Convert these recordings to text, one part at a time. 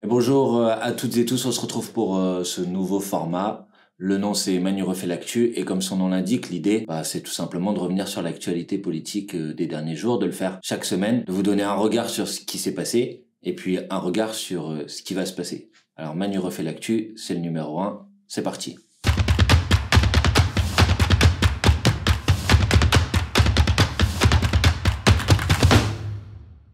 Bonjour à toutes et tous, on se retrouve pour ce nouveau format. Le nom c'est Manu refait l'actu et comme son nom l'indique, l'idée c'est tout simplement de revenir sur l'actualité politique des derniers jours, de le faire chaque semaine, de vous donner un regard sur ce qui s'est passé et puis un regard sur ce qui va se passer. Alors Manu refait l'actu, c'est le numéro 1, c'est parti.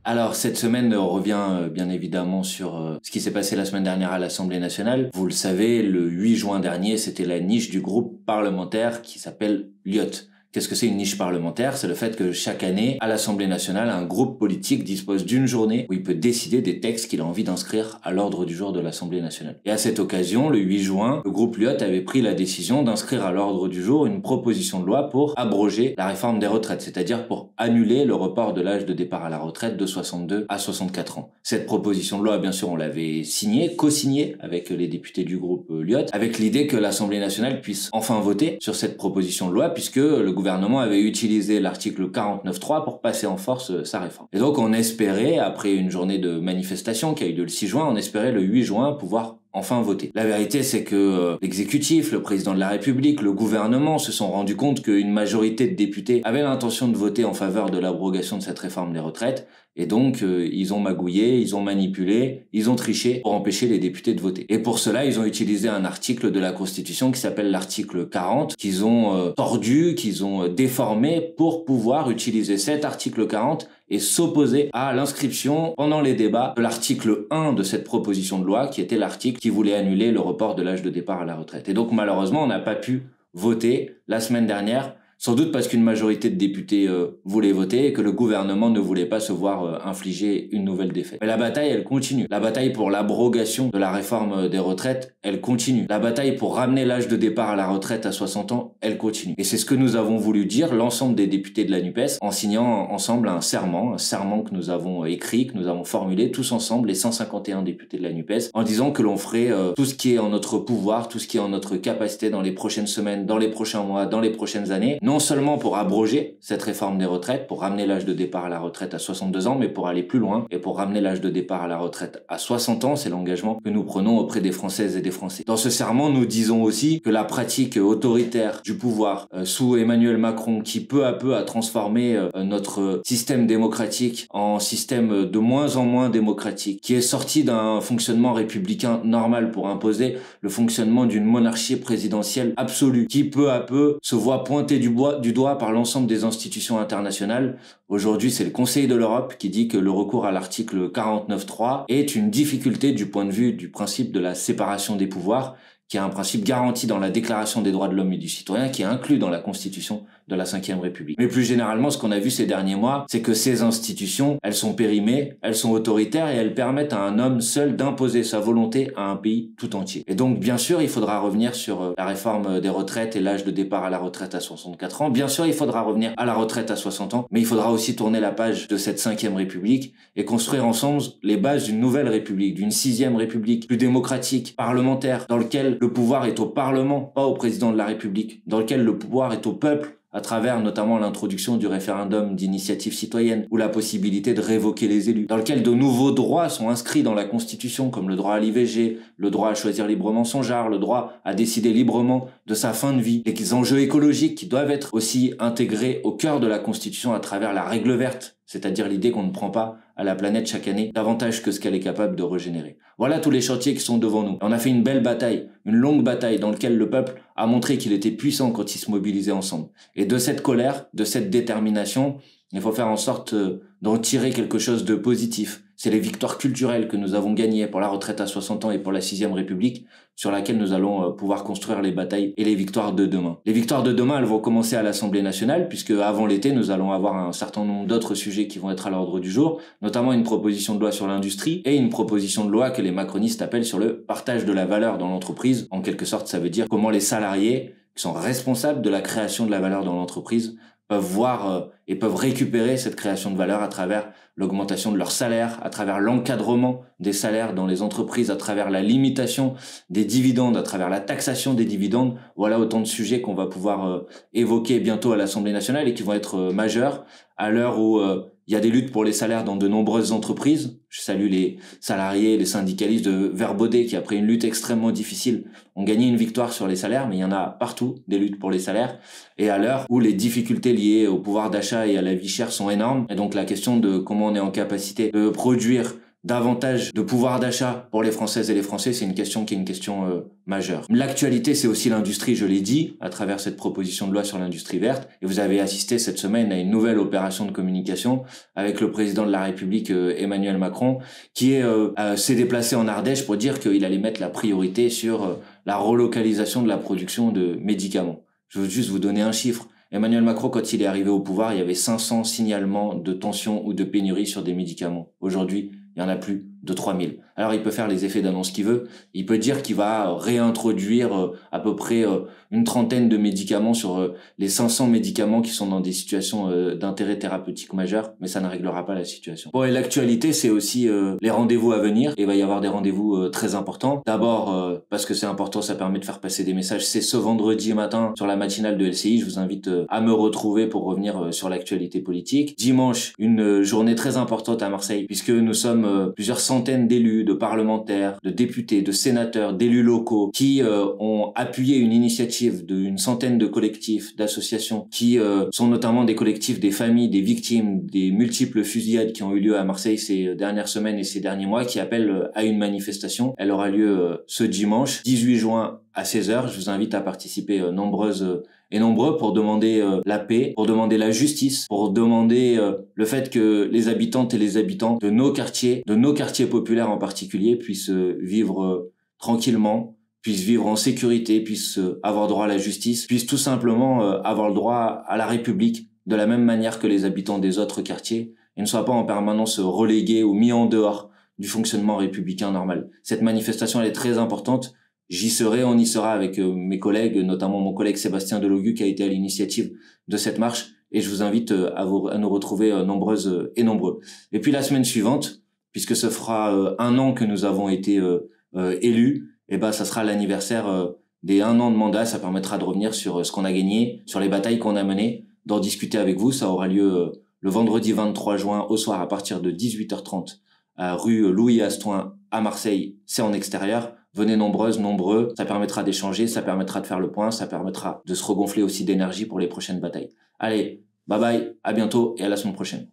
Alors cette semaine, on revient bien évidemment sur ce qui s'est passé la semaine dernière à l'Assemblée nationale. Vous le savez, le 8 juin dernier, c'était la niche du groupe parlementaire qui s'appelle l'IOT. Qu'est-ce que c'est une niche parlementaire? C'est le fait que chaque année, à l'Assemblée nationale, un groupe politique dispose d'une journée où il peut décider des textes qu'il a envie d'inscrire à l'ordre du jour de l'Assemblée nationale. Et à cette occasion, le 8 juin, le groupe l'IOT avait pris la décision d'inscrire à l'ordre du jour une proposition de loi pour abroger la réforme des retraites, c'est-à-dire pour annuler le report de l'âge de départ à la retraite de 62 à 64 ans. Cette proposition de loi, bien sûr, on l'avait signée, co-signée avec les députés du groupe l'IOT, avec l'idée que l'Assemblée nationale puisse enfin voter sur cette proposition de loi, puisque le gouvernement avait utilisé l'article 49.3 pour passer en force sa réforme. Et donc on espérait, après une journée de manifestation qui a eu lieu le 6 juin, on espérait le 8 juin pouvoir enfin voter. La vérité, c'est que l'exécutif, le président de la République, le gouvernement se sont rendus compte qu'une majorité de députés avaient l'intention de voter en faveur de l'abrogation de cette réforme des retraites, et donc ils ont magouillé, ils ont manipulé, ils ont triché pour empêcher les députés de voter. Et pour cela, ils ont utilisé un article de la Constitution qui s'appelle l'article 40, qu'ils ont tordu, qu'ils ont déformé pour pouvoir utiliser cet article 40 et s'opposer à l'inscription pendant les débats de l'article 1 de cette proposition de loi, qui était l'article qui voulait annuler le report de l'âge de départ à la retraite. Et donc malheureusement, on n'a pas pu voter la semaine dernière, sans doute parce qu'une majorité de députés voulait voter et que le gouvernement ne voulait pas se voir infliger une nouvelle défaite. Mais la bataille, elle continue. La bataille pour l'abrogation de la réforme des retraites, elle continue. La bataille pour ramener l'âge de départ à la retraite à 60 ans, elle continue. Et c'est ce que nous avons voulu dire, l'ensemble des députés de la NUPES, en signant ensemble un serment que nous avons écrit, que nous avons formulé tous ensemble, les 151 députés de la NUPES, en disant que l'on ferait tout ce qui est en notre pouvoir, tout ce qui est en notre capacité dans les prochaines semaines, dans les prochains mois, dans les prochaines années, non seulement pour abroger cette réforme des retraites, pour ramener l'âge de départ à la retraite à 62 ans, mais pour aller plus loin et pour ramener l'âge de départ à la retraite à 60 ans. C'est l'engagement que nous prenons auprès des Françaises et des Français. Dans ce serment, nous disons aussi que la pratique autoritaire du pouvoir sous Emmanuel Macron, qui peu à peu a transformé notre système démocratique en système de moins en moins démocratique, qui est sorti d'un fonctionnement républicain normal pour imposer le fonctionnement d'une monarchie présidentielle absolue, qui peu à peu se voit pointer du doigt par l'ensemble des institutions internationales. Aujourd'hui, c'est le Conseil de l'Europe qui dit que le recours à l'article 49.3 est une difficulté du point de vue du principe de la séparation des pouvoirs, qui est un principe garanti dans la Déclaration des droits de l'homme et du citoyen, qui est inclus dans la Constitution de la Ve République. Mais plus généralement, ce qu'on a vu ces derniers mois, c'est que ces institutions, elles sont périmées, elles sont autoritaires et elles permettent à un homme seul d'imposer sa volonté à un pays tout entier. Et donc, bien sûr, il faudra revenir sur la réforme des retraites et l'âge de départ à la retraite à 64 ans. Bien sûr, il faudra revenir à la retraite à 60 ans, mais il faudra aussi tourner la page de cette Ve République et construire ensemble les bases d'une nouvelle République, d'une 6e République, plus démocratique, parlementaire, dans lequel le pouvoir est au Parlement, pas au président de la République, dans lequel le pouvoir est au peuple, à travers notamment l'introduction du référendum d'initiative citoyenne ou la possibilité de révoquer les élus, dans lequel de nouveaux droits sont inscrits dans la Constitution, comme le droit à l'IVG, le droit à choisir librement son genre, le droit à décider librement de sa fin de vie, les enjeux écologiques qui doivent être aussi intégrés au cœur de la Constitution à travers la règle verte, c'est-à-dire l'idée qu'on ne prend pas à la planète chaque année davantage que ce qu'elle est capable de régénérer. Voilà tous les chantiers qui sont devant nous. On a fait une belle bataille, une longue bataille dans laquelle le peuple a montré qu'il était puissant quand il se mobilisait ensemble. Et de cette colère, de cette détermination, il faut faire en sorte d'en tirer quelque chose de positif. C'est les victoires culturelles que nous avons gagnées pour la retraite à 60 ans et pour la 6e République, sur laquelle nous allons pouvoir construire les batailles et les victoires de demain. Les victoires de demain, elles vont commencer à l'Assemblée nationale, puisque avant l'été, nous allons avoir un certain nombre d'autres sujets qui vont être à l'ordre du jour, notamment une proposition de loi sur l'industrie et une proposition de loi que les macronistes appellent sur le partage de la valeur dans l'entreprise. En quelque sorte, ça veut dire comment les salariés, qui sont responsables de la création de la valeur dans l'entreprise, peuvent voir et peuvent récupérer cette création de valeur à travers l'augmentation de leur salaire, à travers l'encadrement des salaires dans les entreprises, à travers la limitation des dividendes, à travers la taxation des dividendes. Voilà autant de sujets qu'on va pouvoir évoquer bientôt à l'Assemblée nationale et qui vont être majeurs à l'heure où Il y a des luttes pour les salaires dans de nombreuses entreprises. Je salue les salariés, les syndicalistes de Verbaudet qui, après une lutte extrêmement difficile, ont gagné une victoire sur les salaires, mais il y en a partout des luttes pour les salaires. Et à l'heure où les difficultés liées au pouvoir d'achat et à la vie chère sont énormes, et donc la question de comment on est en capacité de produire davantage de pouvoir d'achat pour les Françaises et les Français, c'est une question qui est une question majeure. L'actualité, c'est aussi l'industrie, je l'ai dit, à travers cette proposition de loi sur l'industrie verte. Et vous avez assisté cette semaine à une nouvelle opération de communication avec le président de la République, Emmanuel Macron, qui s'est déplacé en Ardèche pour dire qu'il allait mettre la priorité sur la relocalisation de la production de médicaments. Je veux juste vous donner un chiffre. Emmanuel Macron, quand il est arrivé au pouvoir, il y avait 500 signalements de tension ou de pénurie sur des médicaments. Aujourd'hui, il y en a plus de 3000. Alors, il peut faire les effets d'annonce qu'il veut. Il peut dire qu'il va réintroduire à peu près une trentaine de médicaments sur les 500 médicaments qui sont dans des situations d'intérêt thérapeutique majeur, mais ça ne réglera pas la situation. Bon, et l'actualité, c'est aussi les rendez-vous à venir. Il va y avoir des rendez-vous très importants. D'abord, parce que c'est important, ça permet de faire passer des messages. C'est ce vendredi matin sur la matinale de LCI. Je vous invite à me retrouver pour revenir sur l'actualité politique. Dimanche, une journée très importante à Marseille, puisque nous sommes plusieurs centaines d'élus, de parlementaires, de députés, de sénateurs, d'élus locaux qui ont appuyé une initiative d'une centaine de collectifs, d'associations qui sont notamment des collectifs des familles, des victimes, des multiples fusillades qui ont eu lieu à Marseille ces dernières semaines et ces derniers mois, qui appellent à une manifestation. Elle aura lieu ce dimanche, 18 juin à 16h. Je vous invite à participer nombreuses et nombreux pour demander la paix, pour demander la justice, pour demander le fait que les habitantes et les habitants de nos quartiers populaires en particulier, puissent vivre tranquillement, puissent vivre en sécurité, puissent avoir droit à la justice, puissent tout simplement avoir le droit à la République de la même manière que les habitants des autres quartiers et ne soient pas en permanence relégués ou mis en dehors du fonctionnement républicain normal. Cette manifestation, elle est très importante. J'y serai, on y sera avec mes collègues, notamment mon collègue Sébastien Delogu qui a été à l'initiative de cette marche, et je vous invite à nous retrouver nombreuses et nombreux. Et puis la semaine suivante, puisque ce fera 1 an que nous avons été élus, et ben ça sera l'anniversaire des 1 an de mandat. Ça permettra de revenir sur ce qu'on a gagné, sur les batailles qu'on a menées, d'en discuter avec vous. Ça aura lieu le vendredi 23 juin au soir à partir de 18h30 à rue Louis Astoin à Marseille. C'est en extérieur. Venez nombreuses, nombreux, ça permettra d'échanger, ça permettra de faire le point, ça permettra de se regonfler aussi d'énergie pour les prochaines batailles. Allez, bye bye, à bientôt et à la semaine prochaine.